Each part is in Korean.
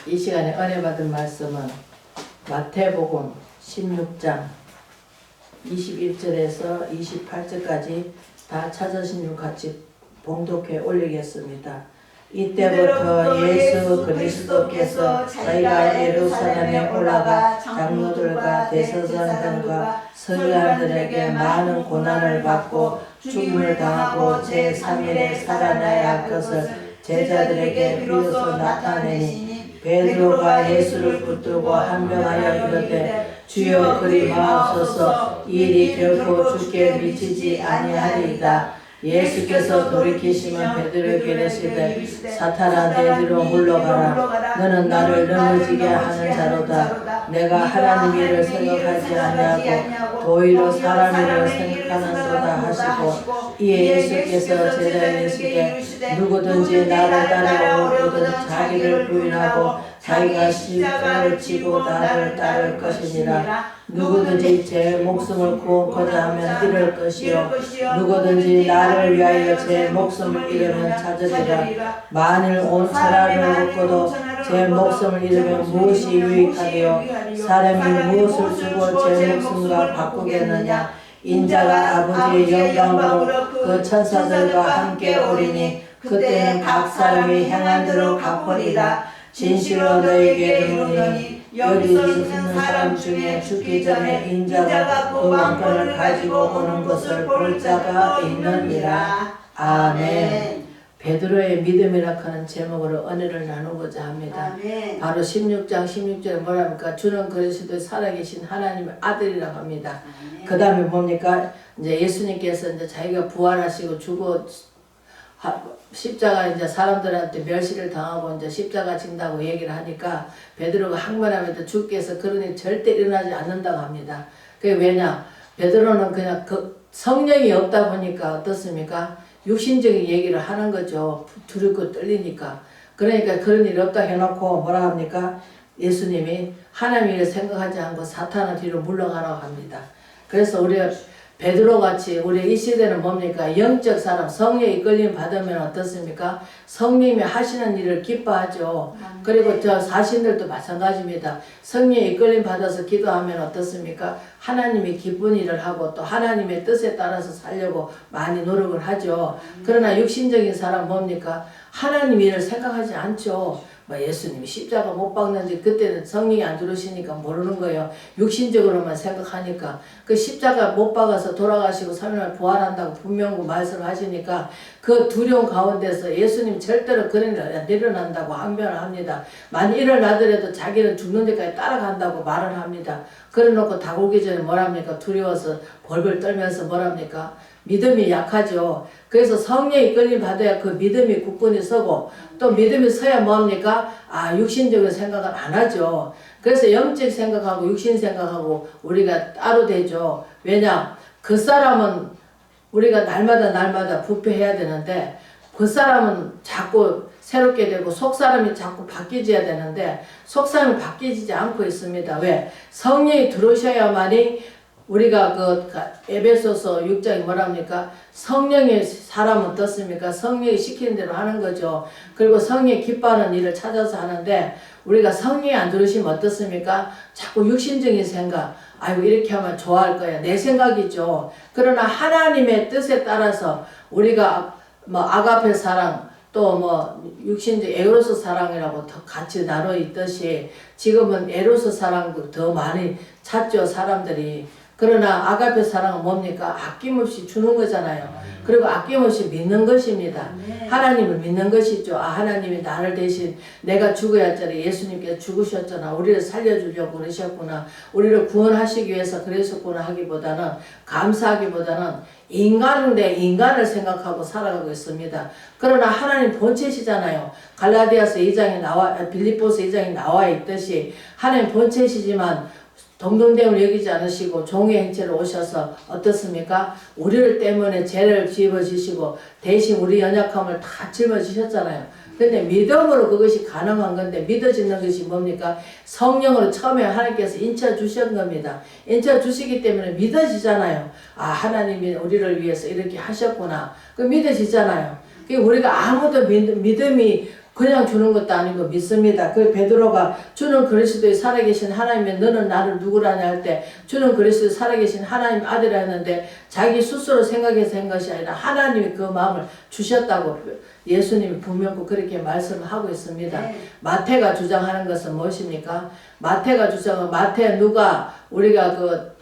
이 시간에 은혜 받은 말씀은 마태복음 16장 21절에서 28절까지 다 찾으신 분 같이 봉독해 올리겠습니다. 이때부터 예수 그리스도께서 자기가 예루살렘에 올라가 장로들과 대제사장들과 서기관들에게 많은 고난을 받고 죽음을 당하고 제3일에 살아나야 할 것을 제자들에게 비로소 나타내니 베드로가 예수를 붙들고 한명하여 이르되 주여 그리 마옵소서 이 일이 결코 주께 미치지 아니하리이다. 예수께서 돌이키시면 베드로에게 이르시되 사탄아 내 뒤로 물러가라. 너는 나를 넘어지게 하는 자로다. 내가 하나님 일을 생각하지 아니하고 도리어 사람 일을 생각하는도다 하시고 이에 예수께서 제자에게 이르시되 누구든지 나를 따르려거든 자기를 부인하고 자기가 십자가를 지고 나를 따를 것이니라. 누구든지 제 목숨을 구원하고자 하면 잃을 것이요 누구든지 나를 위하여 제 목숨을 잃으면 찾으리라. 만일 온 천하를 얻고도 제 목숨을 잃으면 무엇이 유익하리요? 사람이 무엇을 주고 제 목숨과 바꾸겠느냐? 인자가 아버지의 영광으로 그 천사들과 함께 오리니 그때는 각 사람이 행한 대로 갚으리라. 진실로 너희에게 이르노니 여기 있는 사람 중에 죽기 전에 인자가 그 왕권을 가지고 오는 것을 볼 자가 있느니라. 아멘. 베드로의 믿음이라 하는 제목으로 은혜를 나누고자 합니다. 아멘. 바로 16장 16절에 뭐랍니까? 주는 그리스도 살아계신 하나님의 아들이라고 합니다. 그 다음에 뭡니까? 이제 예수님께서 이제 자기가 부활하시고 죽어 십자가 이제 사람들한테 멸시를 당하고 이제 십자가 진다고 얘기를 하니까 베드로가 항변하면서 주께서 그런 일 절대 일어나지 않는다고 합니다. 그게 왜냐? 베드로는 그냥 그 성령이 없다 보니까 어떻습니까? 육신적인 얘기를 하는 거죠. 두렵고 떨리니까. 그러니까 그런 일 없다 해놓고 뭐라 합니까? 예수님이 하나님 일을 생각하지 않고 사탄의 뒤로 물러가라고 합니다. 그래서 우리가 베드로같이 우리 이 시대는 뭡니까? 영적 사람, 성령의 이끌림 받으면 어떻습니까? 성령이 하시는 일을 기뻐하죠. 그리고 저 사신들도 마찬가지입니다. 성령의 이끌림 받아서 기도하면 어떻습니까? 하나님이 기쁜 일을 하고 또 하나님의 뜻에 따라서 살려고 많이 노력을 하죠. 그러나 육신적인 사람 뭡니까? 하나님 일을 생각하지 않죠. 예수님이 십자가 못 박는지 그때는 성령이 안 들어오시니까 모르는 거예요. 육신적으로만 생각하니까 그 십자가 못 박아서 돌아가시고 3일날 부활한다고 분명히 말씀하시니까 그 두려움 가운데서 예수님 절대로 그런 일 안 일어난다고 항변을 합니다. 만약 일어나더라도 자기는 죽는 데까지 따라간다고 말을 합니다. 그래놓고 다굴기 전에 뭐랍니까? 두려워서 벌벌 떨면서 뭐랍니까? 믿음이 약하죠. 그래서 성령의 이끌림 받아야 그 믿음이 굳건히 서고 또 믿음이 서야 뭡니까? 육신적인 생각은 안 하죠. 그래서 영적 생각하고 육신 생각하고 우리가 따로 되죠. 왜냐? 그 사람은 우리가 날마다 부패해야 되는데 그 사람은 자꾸 새롭게 되고 속 사람이 자꾸 바뀌어야 되는데 속 사람이 바뀌지 않고 있습니다. 왜? 성령이 들어오셔야만이 우리가 그 에베소서 6장이 뭐랍니까? 성령의 사람은 어떻습니까? 성령이 시키는 대로 하는 거죠. 그리고 성령이 기뻐하는 일을 찾아서 하는데 우리가 성령이 안 들으시면 어떻습니까? 자꾸 육신적인 생각, 아이고 이렇게 하면 좋아할 거야. 내 생각이죠. 그러나 하나님의 뜻에 따라서 우리가 뭐 아가페 사랑 또 육신적 에로스 사랑이라고 같이 나눠 있듯이 지금은 에로스 사랑도 더 많이 찾죠. 사람들이. 그러나 아가페 사랑은 뭡니까? 아낌없이 주는 거잖아요. 그리고 아낌없이 믿는 것입니다. 하나님을 믿는 것이죠. 하나님이 나를 대신 내가 죽어야 했잖아. 예수님께서 죽으셨잖아. 우리를 살려주려고 그러셨구나. 우리를 구원하시기 위해서 그러셨구나 하기보다는 감사하기보다는 인간인데 인간을 생각하고 살아가고 있습니다. 그러나 하나님 본체시잖아요. 갈라디아서 2장에 빌립보서 2장에 나와 있듯이 하나님 본체시지만 동등됨을 여기지 않으시고 종의 행체로 오셔서 어떻습니까? 우리를 때문에 죄를 집어주시고 대신 우리 연약함을 다 짊어지셨잖아요. 근데 믿음으로 그것이 가능한 건데 믿어지는 것이 뭡니까? 성령으로 처음에 하나님께서 인쳐 주신 겁니다. 인쳐 주시기 때문에 믿어지잖아요. 하나님이 우리를 위해서 이렇게 하셨구나. 그 믿어지잖아요. 우리가 아무도 믿음이 그냥 주는 것도 아니고 믿습니다. 그 베드로가 주는 그리스도의 살아계신 하나님의 너는 나를 누구라냐 할 때 주는 그리스도의 살아계신 하나님 아들이라 했는데 자기 스스로 생각해서 한 것이 아니라 하나님이 그 마음을 주셨다고 예수님이 분명히 그렇게 말씀을 하고 있습니다. 마태가 주장하는 것은 무엇입니까? 마태가 주장은 마태 누가 우리가 그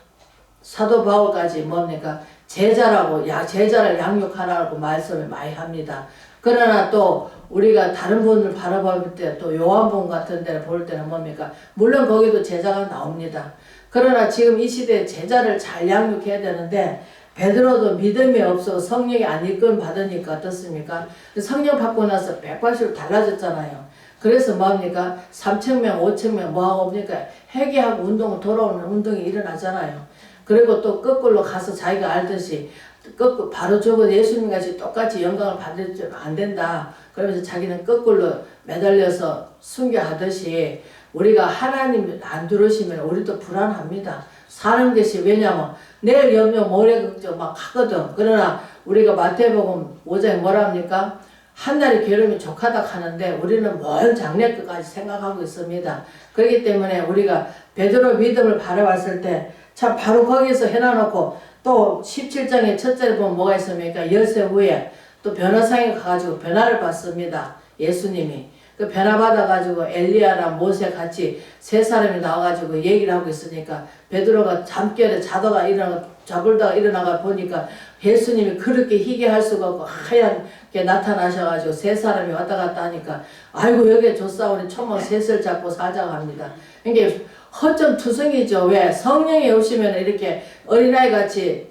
사도 바울까지 뭡니까? 제자라고 제자를 양육하라고 말씀을 많이 합니다. 그러나 또 우리가 다른 분을 바라볼 때 또 요한복음 같은 데를 볼 때는 뭡니까? 물론 거기도 제자가 나옵니다. 그러나 지금 이 시대에 제자를 잘 양육해야 되는데 베드로도 믿음이 없어 성령이 안 이끌 받으니까 어떻습니까? 성령 받고 나서 180도 달라졌잖아요. 그래서 뭡니까? 3,000명, 5,000명 뭐하고 옵니까? 회개하고 운동을 돌아오는 운동이 일어나잖아요. 그리고 또 거꾸로 가서 자기가 알듯이 거꾸로 바로 저거 예수님같이 똑같이 영광을 받을 줄 안 된다. 그러면서 자기는 거꾸로 매달려서 순교하듯이 우리가 하나님 안 들으시면 우리도 불안합니다. 사는 것이 왜냐면 내일 염려 모레 걱정 막 하거든. 그러나 우리가 마태복음 5장에 뭐라 합니까? 한 날이 괴로우면 족하다 하는데 우리는 먼 장래 끝까지 생각하고 있습니다. 그렇기 때문에 우리가 베드로 믿음을 바라봤을 때 참 바로 거기서 해놔놓고 또 17장의 첫째를 보면 뭐가 있습니까? 열세 후에 또 변화상에 가가지고 변화를 받습니다. 예수님이. 그 변화 받아가지고 엘리야랑 모세 같이 세 사람이 나와가지고 얘기를 하고 있으니까 베드로가 잠결에 자불다가 일어나가 보니까 예수님이 그렇게 희귀할 수가 없고 하얗게 나타나셔가지고 세 사람이 왔다 갔다 하니까 아이고 여기에 조사오니 초목 셋을 잡고 사자합니다. 그러니까 허점투성이죠. 왜? 성령이 오시면 이렇게 어린아이 같이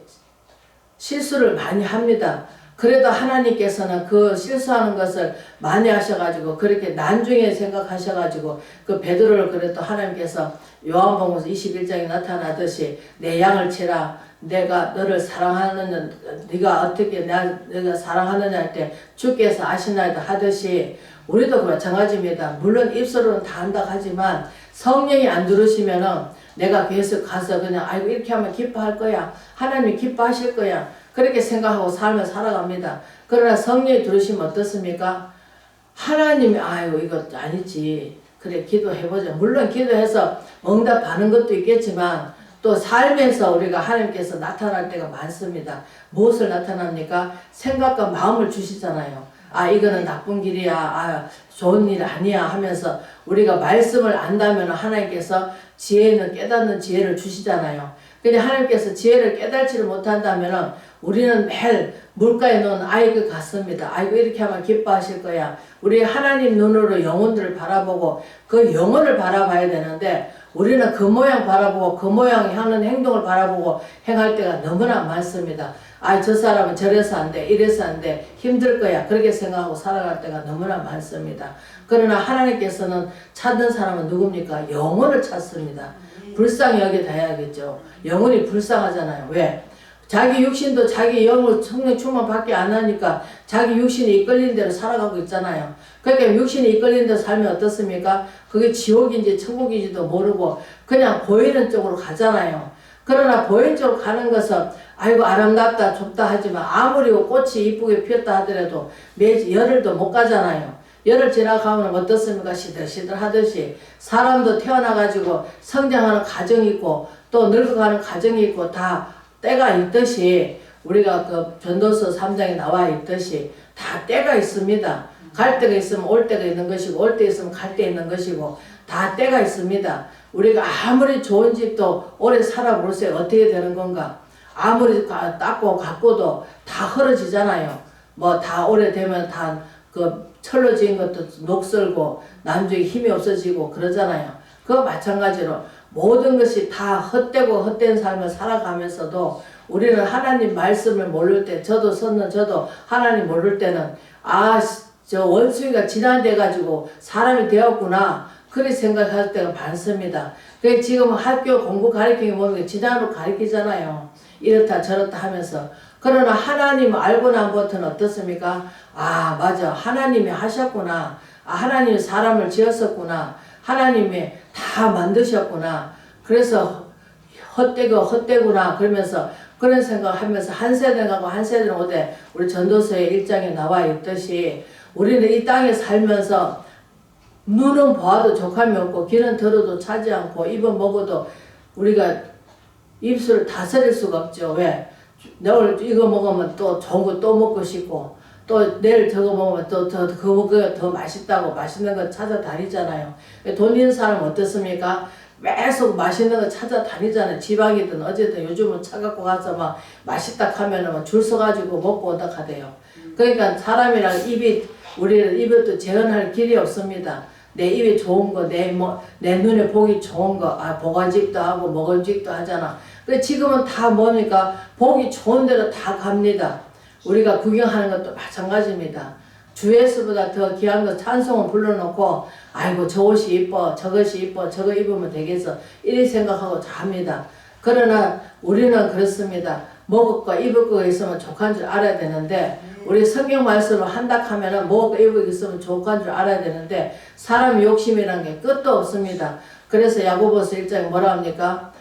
실수를 많이 합니다. 그래도 하나님께서는 그 실수하는 것을 많이 하셔가지고 그렇게 나중에 생각하셔가지고 그 베드로를 그래도 하나님께서 요한복음 21장에 나타나듯이 내 양을 치라 내가 너를 사랑하는 네가 어떻게 내가 사랑하느냐 할 때 주께서 아시나이다 하듯이 우리도 마찬가지입니다. 물론 입술로는 다 한다 하지만 성령이 안 들으시면은 내가 계속 가서 그냥 아이고 이렇게 하면 기뻐할 거야. 하나님이 기뻐하실 거야. 그렇게 생각하고 삶을 살아갑니다. 그러나 성령이 들으시면 어떻습니까? 하나님이 아이고 이거 아니지. 그래 기도해보자. 물론 기도해서 응답하는 것도 있겠지만 또 삶에서 우리가 하나님께서 나타날 때가 많습니다. 무엇을 나타납니까? 생각과 마음을 주시잖아요. 아 이거는 나쁜 길이야. 아 좋은 일 아니야 하면서 우리가 말씀을 안다면 하나님께서 지혜는 깨닫는 지혜를 주시잖아요. 근데 하나님께서 지혜를 깨닫지를 못한다면 우리는 매일 물가에 놓은 아이그 같습니다. 아이고 이렇게 하면 기뻐하실 거야. 우리 하나님 눈으로 영혼들을 바라보고 그 영혼을 바라봐야 되는데 우리는 그 모양 바라보고 그 모양 하는 행동을 바라보고 행할 때가 너무나 많습니다. 아, 저 사람은 저래서 안 돼, 이래서 안 돼, 힘들 거야. 그렇게 생각하고 살아갈 때가 너무나 많습니다. 그러나 하나님께서는 찾는 사람은 누굽니까? 영혼을 찾습니다. 불쌍히 여기다 해야겠죠. 영혼이 불쌍하잖아요. 왜? 자기 육신도 자기 영을 성령 충만밖에 안 하니까 자기 육신이 이끌린 대로 살아가고 있잖아요. 그러니까 육신이 이끌린 대로 살면 어떻습니까? 그게 지옥인지 천국인지도 모르고 그냥 보이는 쪽으로 가잖아요. 그러나 보이는 쪽으로 가는 것은 아이고 아름답다 좁다 하지만 아무리 꽃이 이쁘게 피었다 하더라도 열흘도 못 가잖아요. 열흘 지나가면 어떻습니까? 시들시들 하듯이 사람도 태어나가지고 성장하는 과정이 있고 또 늙어가는 과정이 있고 다 때가 있듯이 우리가 그 전도서 3장에 나와 있듯이 다 때가 있습니다. 갈 때가 있으면 올 때가 있는 것이고 올 때 있으면 갈 때 있는 것이고 다 때가 있습니다. 우리가 아무리 좋은 집도 오래 살아보세요. 어떻게 되는 건가? 아무리 닦고 가꾸도 다 흐러지잖아요. 뭐 다 오래되면 다 그 철로 지은 것도 녹슬고 나중에 힘이 없어지고 그러잖아요. 그거 마찬가지로 모든 것이 다 헛되고 헛된 삶을 살아가면서도 우리는 하나님 말씀을 모를 때 저도 하나님 모를 때는 아 저 원숭이가 진화돼 가지고 사람이 되었구나 그렇게 생각할 때가 많습니다. 그게 지금 학교 공부 가르치기 보면 진화로 가르치잖아요. 이렇다 저렇다 하면서 그러나 하나님 알고 난부터는 어떻습니까? 아 맞아 하나님이 하셨구나. 아 하나님이 사람을 지었었구나. 하나님이 다 만드셨구나. 그래서 헛되구나 그러면서 그런 생각하면서 한 세대 가고 한 세대는 오되 우리 전도서의 1장에 나와 있듯이 우리는 이 땅에 살면서 눈은 보아도 족함이 없고 귀는 들어도 차지 않고 입은 먹어도 우리가 입술을 다스릴 수가 없죠. 왜? 오늘 이거 먹으면 또 좋은 거 또 먹고 싶고 또 내일 저거 먹으면 또 그거 더 맛있다고 맛있는 거 찾아다니잖아요. 돈 있는 사람은 어떻습니까? 계속 맛있는 거 찾아다니잖아요. 지방이든 어쨌든 요즘은 차 갖고 가서 막 맛있다 하면은 줄 서가지고 먹고 온다 하대요. 그러니까 사람이랑 우리는 입에 또 재현할 길이 없습니다. 내 입에 좋은 거, 내 눈에 보기 좋은 거, 보관직도 하고 먹은직도 하잖아. 근데 지금은 다 뭡니까? 보기 좋은 데로 다 갑니다. 우리가 구경하는 것도 마찬가지입니다. 주 예수보다 더 귀한 거 찬송을 불러놓고 아이고 저 옷이 이뻐, 저것이 이뻐, 저거 입으면 되겠어 이렇게 생각하고 잡니다. 그러나 우리는 그렇습니다. 먹을 거 입을 거 있으면 족한 줄 알아야 되는데 우리 성경 말씀을 한다 하면은 먹을 거 입을 거 있으면 족한 줄 알아야 되는데 사람 욕심이란 게 끝도 없습니다. 그래서 야고보서 1장에 뭐라 합니까?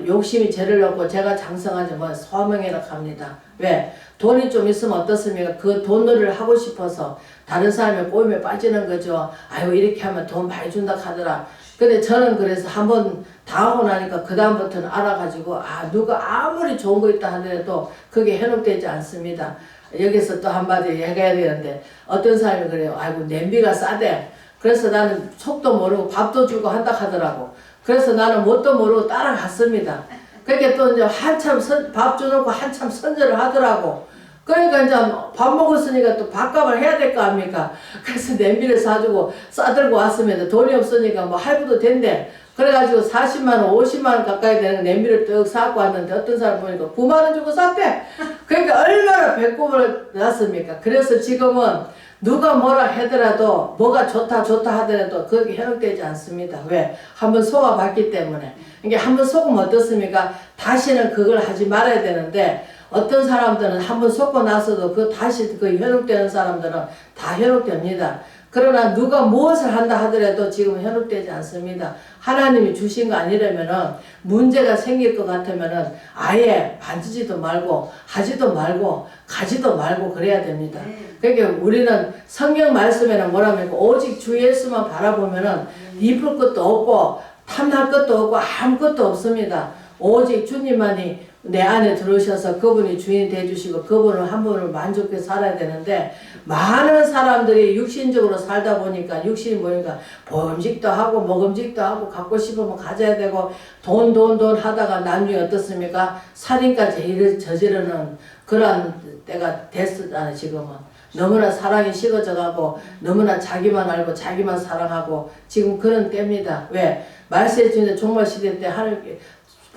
욕심이 죄를 넣고 죄가 장성하지 뭐 소망이라 합니다. 왜? 돈이 좀 있으면 어떻습니까? 그 돈을 하고 싶어서 다른 사람의 꼬임에 빠지는 거죠. 아유 이렇게 하면 돈 많이 준다 하더라. 근데 저는 그래서 한번 당하고 나니까 그 다음부터는 알아가지고 누가 아무리 좋은 거 있다 하더라도 그게 현혹되지 않습니다. 여기서 또 한마디 얘기해야 되는데 어떤 사람이 그래요. 아이고 냄비가 싸대. 그래서 나는 속도 모르고 밥도 주고 한다 하더라고. 그래서 나는 뭣도 모르고 따라갔습니다. 그러니까 또 이제 한참 밥 줘놓고 한참 선전을 하더라고. 그러니까 이제 밥 먹었으니까 또 밥값을 해야 될 거 아닙니까? 그래서 냄비를 사주고 싸들고 왔습니다. 돈이 없으니까 뭐 할부도 된대. 그래가지고 40만원, 50만원 가까이 되는 냄비를 떡 사고 왔는데 어떤 사람 보니까 9만원 주고 샀대. 그러니까 얼마나 배꼽을 났습니까? 그래서 지금은 누가 뭐라 하더라도 뭐가 좋다 하더라도 그게 현혹되지 않습니다. 왜? 한번 속아봤기 때문에. 이게 한번 속으면 어떻습니까? 다시는 그걸 하지 말아야 되는데 어떤 사람들은 한번 속고 나서도 다시 현혹되는 사람들은 다 현혹됩니다. 그러나 누가 무엇을 한다 하더라도 지금 현혹되지 않습니다. 하나님이 주신 거 아니라면은 문제가 생길 것 같으면은 아예 만지지도 말고 하지도 말고 가지도 말고 그래야 됩니다. 그러니까 우리는 성경 말씀에는 뭐라면 오직 주 예수만 바라보면은 이쁠 것도 없고 탐날 것도 없고 아무것도 없습니다. 오직 주님만이 내 안에 들어오셔서 그분이 주인 되어주시고 그분을 한 분을 만족해 살아야 되는데 많은 사람들이 육신적으로 살다 보니까 육신이 뭐니까 보험직도 하고 먹음직도 하고 갖고 싶으면 가져야 되고 돈 하다가 나중에 어떻습니까? 살인까지 저지르는 그런 때가 됐었잖아요. 지금은 너무나 사랑이 식어져 가고 너무나 자기만 알고 자기만 사랑하고 지금 그런 때입니다. 왜? 말세에 주는 종말시대 때 하늘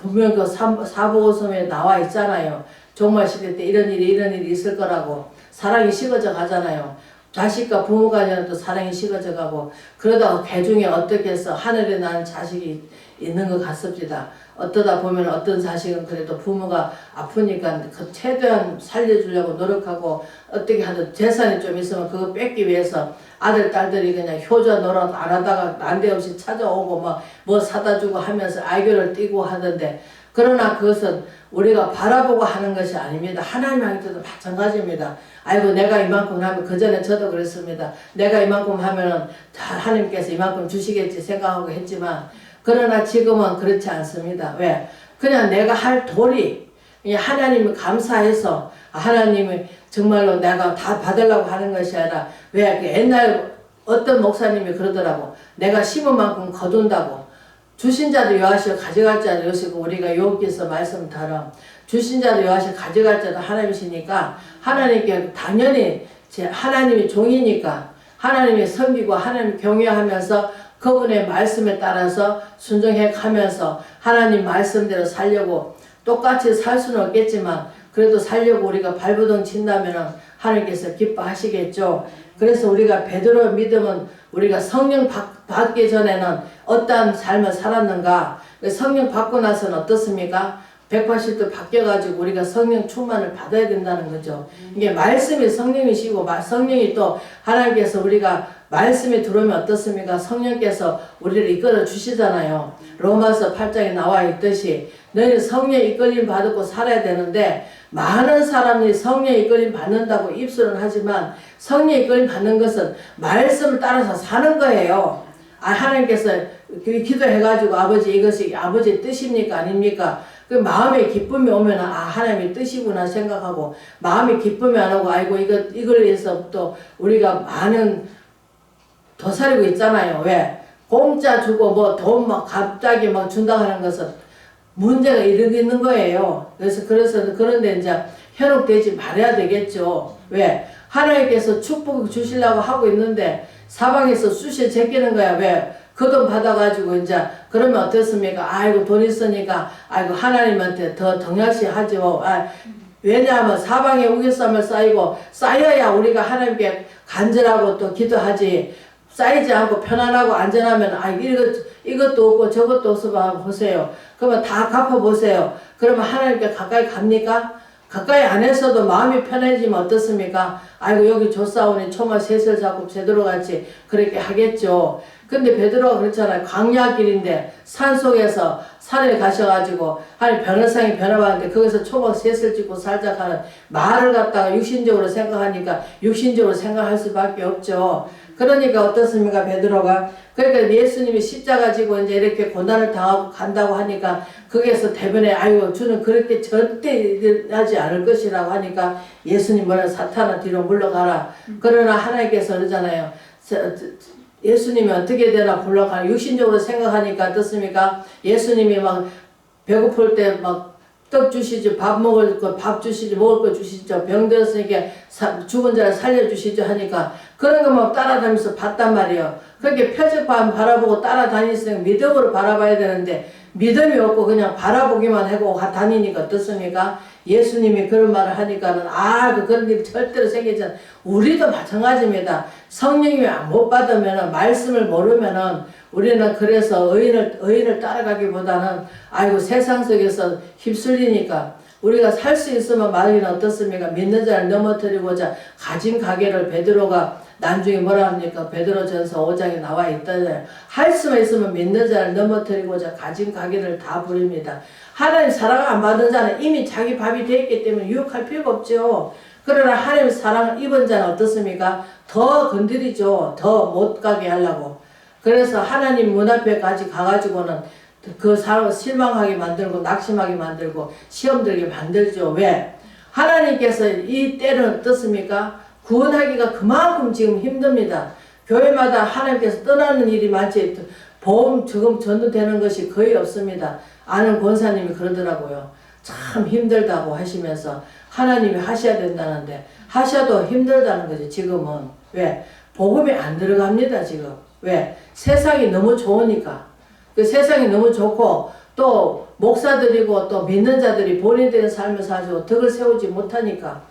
분명 그 사보고서에 나와 있잖아요. 종말시대 때 이런 일이 있을 거라고. 사랑이 식어져 가잖아요. 자식과 부모 간에는 또 사랑이 식어져 가고 그러다가 개중에 어떻게 해서 하늘에 난 자식이 있는 것 같습니다. 어떠다 보면 어떤 자식은 그래도 부모가 아프니까 그 최대한 살려주려고 노력하고 어떻게 하든 재산이 좀 있으면 그거 뺏기 위해서 아들 딸들이 그냥 효자 노릇 안 하다가 난데없이 찾아오고 뭐 사다 주고 하면서 애교를 띠고 하던데 그러나 그것은 우리가 바라보고 하는 것이 아닙니다. 하나님한테도 마찬가지입니다. 아이고 내가 이만큼 하면 그전에 저도 그랬습니다. 내가 이만큼 하면은 하나님께서 이만큼 주시겠지 생각하고 했지만 그러나 지금은 그렇지 않습니다. 왜? 그냥 내가 할 도리 하나님을 감사해서 하나님이 정말로 내가 다 받으려고 하는 것이 아니라 왜? 옛날 어떤 목사님이 그러더라고. 내가 심은 만큼 거둔다고. 주신 자도 요하시고 가져갈 자도 요시고 우리가 여기서 말씀처럼 주신 자도 요하시고 가져갈 자도 하나님이시니까 하나님께 당연히 하나님이 종이니까 하나님이 섬기고 하나님 경외하면서 그분의 말씀에 따라서 순종해 가면서 하나님 말씀대로 살려고 똑같이 살 수는 없겠지만 그래도 살려고 우리가 발버둥 친다면은 하나님께서 기뻐하시겠죠. 그래서 우리가 베드로의 믿음은 우리가 성령 받기 전에는 어떠한 삶을 살았는가 성령 받고 나서는 어떻습니까? 180도 바뀌어가지고 우리가 성령 충만을 받아야 된다는 거죠. 이게 말씀이 성령이시고 성령이 또 하나님께서 우리가 말씀이 들어오면 어떻습니까? 성령께서 우리를 이끌어 주시잖아요. 로마서 8장에 나와 있듯이 너희는 성령 이끌림 받고 살아야 되는데 많은 사람이 성령 이끌림 받는다고 입술은 하지만 성령 이끌림 받는 것은 말씀을 따라서 사는 거예요. 하나님께서 기도해가지고 아버지 이것이 아버지의 뜻입니까? 아닙니까? 그 마음에 기쁨이 오면 하나님의 뜻이구나 생각하고 마음에 기쁨이 안 오고 아이고 이걸 위해서 또 우리가 많은 도사리고 있잖아요. 왜? 공짜 주고 뭐 돈 막 갑자기 막 준다고 하는 것은 문제가 있는 거예요. 그래서 그런데 이제 현혹되지 말아야 되겠죠. 왜? 하나님께서 축복 주시려고 하고 있는데 사방에서 쑤시 제끼는 거야. 왜? 그 돈 받아가지고 이제 그러면 어떻습니까? 아이고 돈 있으니까 아이고 하나님한테 더 등약시하죠. 왜냐하면 사방에 우겨쌈을 쌓여야 우리가 하나님께 간절하고 또 기도하지. 쌓이지 않고 편안하고 안전하면 이것도 없고 저것도 없어 보세요. 그러면 다 갚아보세요. 그러면 하나님께 가까이 갑니까? 가까이 안 해서도 마음이 편해지면 어떻습니까? 아이고 여기 조사오니 초마 셋을 잡고 베드로같이 그렇게 하겠죠. 근데 베드로가 그렇잖아요. 광야길인데 산속에서 산에 가셔가지고 하나님 변호상이 변화받는데 거기서 초막 셋을 찍고 살짝 하는 말을 갖다가 육신적으로 생각하니까 육신적으로 생각할 수밖에 없죠. 그러니까 어떻습니까? 베드로가 그러니까 예수님이 십자가 지고 이제 이렇게 고난을 당하고 간다고 하니까 거기에서 대변에 아이고 주는 그렇게 절대 하지 않을 것이라고 하니까 예수님 뭐라 사탄아 뒤로 물러가라. 그러나 하나님께서 그러잖아요. 예수님이 어떻게 되나 물러가라. 육신적으로 생각하니까 어떻습니까? 예수님이 막 배고플 때 막 떡 주시죠. 밥 먹을 거 밥 주시죠. 먹을 거 주시죠. 병 들었으니까 죽은 자를 살려주시죠 하니까 그런 것만 따라다니면서 봤단 말이에요. 그렇게 표적만 바라보고 따라다니시니까 믿음으로 바라봐야 되는데 믿음이 없고 그냥 바라보기만 하고 다니니까 어떻습니까? 예수님이 그런 말을 하니까는 그런 일이 절대로 생기지 않아요. 우리도 마찬가지입니다. 성령이 못 받으면 말씀을 모르면은 우리는 그래서 의인을 따라가기보다는 세상 속에서 휩쓸리니까 우리가 살 수 있으면 말이는 어떻습니까? 믿는 자를 넘어뜨리고자 가진 가게를 베드로가 나중에 뭐라 합니까? 베드로전서 5장에 나와 있다잖아요. 할 수만 있으면 믿는 자를 넘어뜨리고자 가진 가게를 다 부립니다. 하나님 사랑을 안 받은 자는 이미 자기 밥이 되었기 때문에 유혹할 필요가 없죠. 그러나 하나님 사랑을 입은 자는 어떻습니까? 더 건드리죠. 더 못 가게 하려고. 그래서 하나님 문 앞에까지 가가지고는 그 사람을 실망하게 만들고 낙심하게 만들고 시험 들게 만들죠. 왜? 하나님께서 이 때는 어떻습니까? 구원하기가 그만큼 지금 힘듭니다. 교회마다 하나님께서 떠나는 일이 많지 보험 지금 전도되는 것이 거의 없습니다. 아는 권사님이 그러더라고요. 참 힘들다고 하시면서 하나님이 하셔야 된다는데 하셔도 힘들다는 거죠. 지금은. 왜? 복음이 안 들어갑니다. 지금. 왜? 세상이 너무 좋으니까. 그 세상이 너무 좋고 또 목사들이고 또 믿는 자들이 본인들의 삶을 사시고 덕을 세우지 못하니까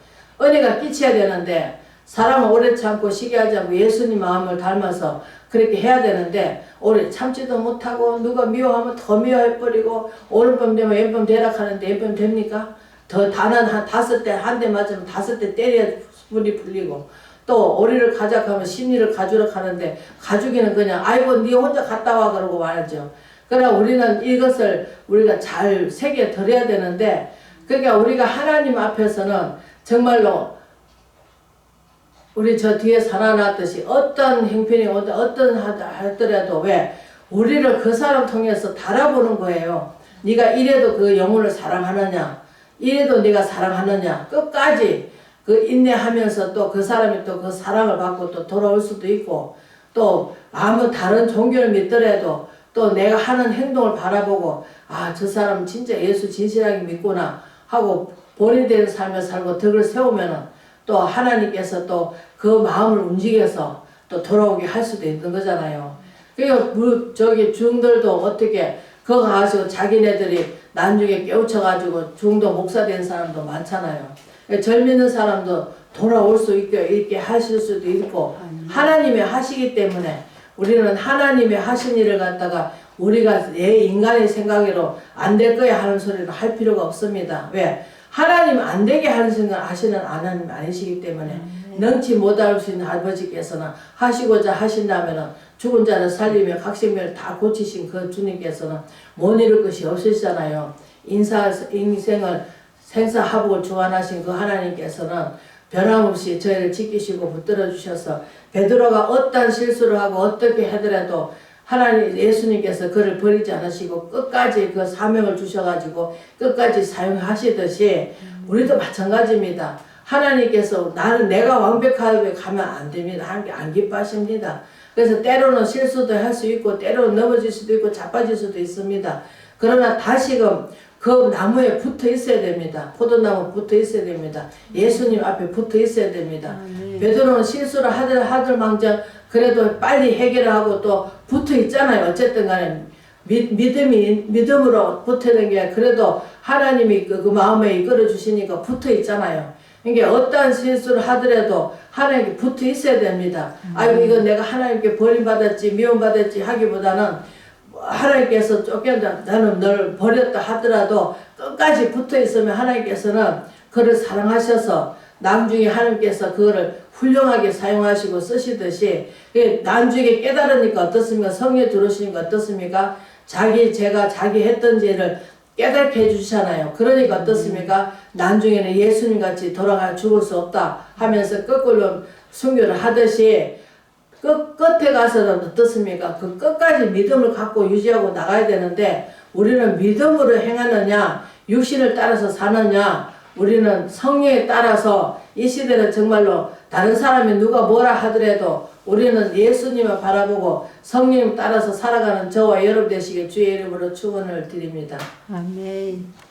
은혜가 끼쳐야 되는데 사람은 오래 참고 시기하지 않고 예수님 마음을 닮아서 그렇게 해야 되는데 오래 참지도 못하고 누가 미워하면 더 미워해버리고 오른밤 되면 왼밤 되락하는데 왼밤 됩니까? 더 단한 한 5대 한 대 맞으면 5대 때려야 분이 풀리고 또 오리를 가져가면 심리를 가주러 가는데 가주기는 그냥 아이고 네 혼자 갔다 와 그러고 말하죠. 그러나 우리는 이것을 우리가 잘 새겨 들어야 되는데 그러니까 우리가 하나님 앞에서는 정말로 우리 저 뒤에 살아났듯이 어떤 행편이 어떤 하더라도 왜 우리를 그 사람 통해서 달아보는 거예요. 네가 이래도 그 영혼을 사랑하느냐 이래도 네가 사랑하느냐 끝까지 그 인내하면서 또 그 사람이 또 그 사랑을 받고 또 돌아올 수도 있고 또 아무 다른 종교를 믿더라도 또 내가 하는 행동을 바라보고 저 사람 진짜 예수 진실하게 믿구나 하고 본인들의 삶을 살고 덕을 세우면은 또 하나님께서 또 그 마음을 움직여서 또 돌아오게 할 수도 있는 거잖아요. 그러니까 저기 중들도 어떻게 그거 가지고 자기네들이 나중에 깨우쳐가지고 중도 목사 된 사람도 많잖아요. 절 믿는 사람도 돌아올 수 있게 하실 수도 있고 하나님이 하시기 때문에 우리는 하나님이 하신 일을 갖다가 우리가 내 인간의 생각으로 안 될 거야 하는 소리를 할 필요가 없습니다. 왜? 하나님 안 되게 하는 생각 하시는 하나님 아니시기 때문에 능치 못할 수 있는 아버지께서는 하시고자 하신다면 죽은 자를 살리며 각생명을 다 고치신 그 주님께서는 못 이룰 것이 없으시잖아요. 인생을 생사화복을 주관하신 그 하나님께서는 변함없이 저희를 지키시고 붙들어 주셔서 베드로가 어떠한 실수를 하고 어떻게 하더라도 하나님 예수님께서 그를 버리지 않으시고 끝까지 그 사명을 주셔가지고 끝까지 사용하시듯이 우리도 마찬가지입니다. 하나님께서 나는 내가 완벽하게 가면 안 됩니다. 안 기뻐하십니다. 그래서 때로는 실수도 할 수 있고 때로는 넘어질 수도 있고 자빠질 수도 있습니다. 그러나 다시금 그 나무에 붙어 있어야 됩니다. 포도나무 붙어 있어야 됩니다. 예수님 앞에 붙어 있어야 됩니다. 베드로는 실수를 하들 망정 그래도 빨리 해결을 하고 또 붙어 있잖아요. 어쨌든 간에 믿음으로 붙어는 게 그래도 하나님이 그 마음에 이끌어 주시니까 붙어 있잖아요. 이게 어떠한 실수를 하더라도 하나님께 붙어 있어야 됩니다. 아이고 이거 내가 하나님께 버림받았지 미움받았지 하기보다는 하나님께서 쫓겨나 나는 널 버렸다 하더라도 끝까지 붙어 있으면 하나님께서는 그를 사랑하셔서 나중에 하나님께서 그거를 훌륭하게 사용하시고 쓰시듯이 나중에 깨달으니까 어떻습니까? 성령이 들어오시니까 어떻습니까? 자기 했던 죄를 깨닫게 해주시잖아요. 그러니까 어떻습니까? 나중에는 예수님같이 돌아가 죽을 수 없다 하면서 거꾸로 순교를 하듯이 끝에 가서는 어떻습니까? 그 끝까지 믿음을 갖고 유지하고 나가야 되는데 우리는 믿음으로 행하느냐 육신을 따라서 사느냐 우리는 성령에 따라서 이 시대는 정말로 다른 사람이 누가 뭐라 하더라도 우리는 예수님을 바라보고 성령 따라서 살아가는 저와 여러분 되시길 주의 이름으로 축원을 드립니다. 아멘.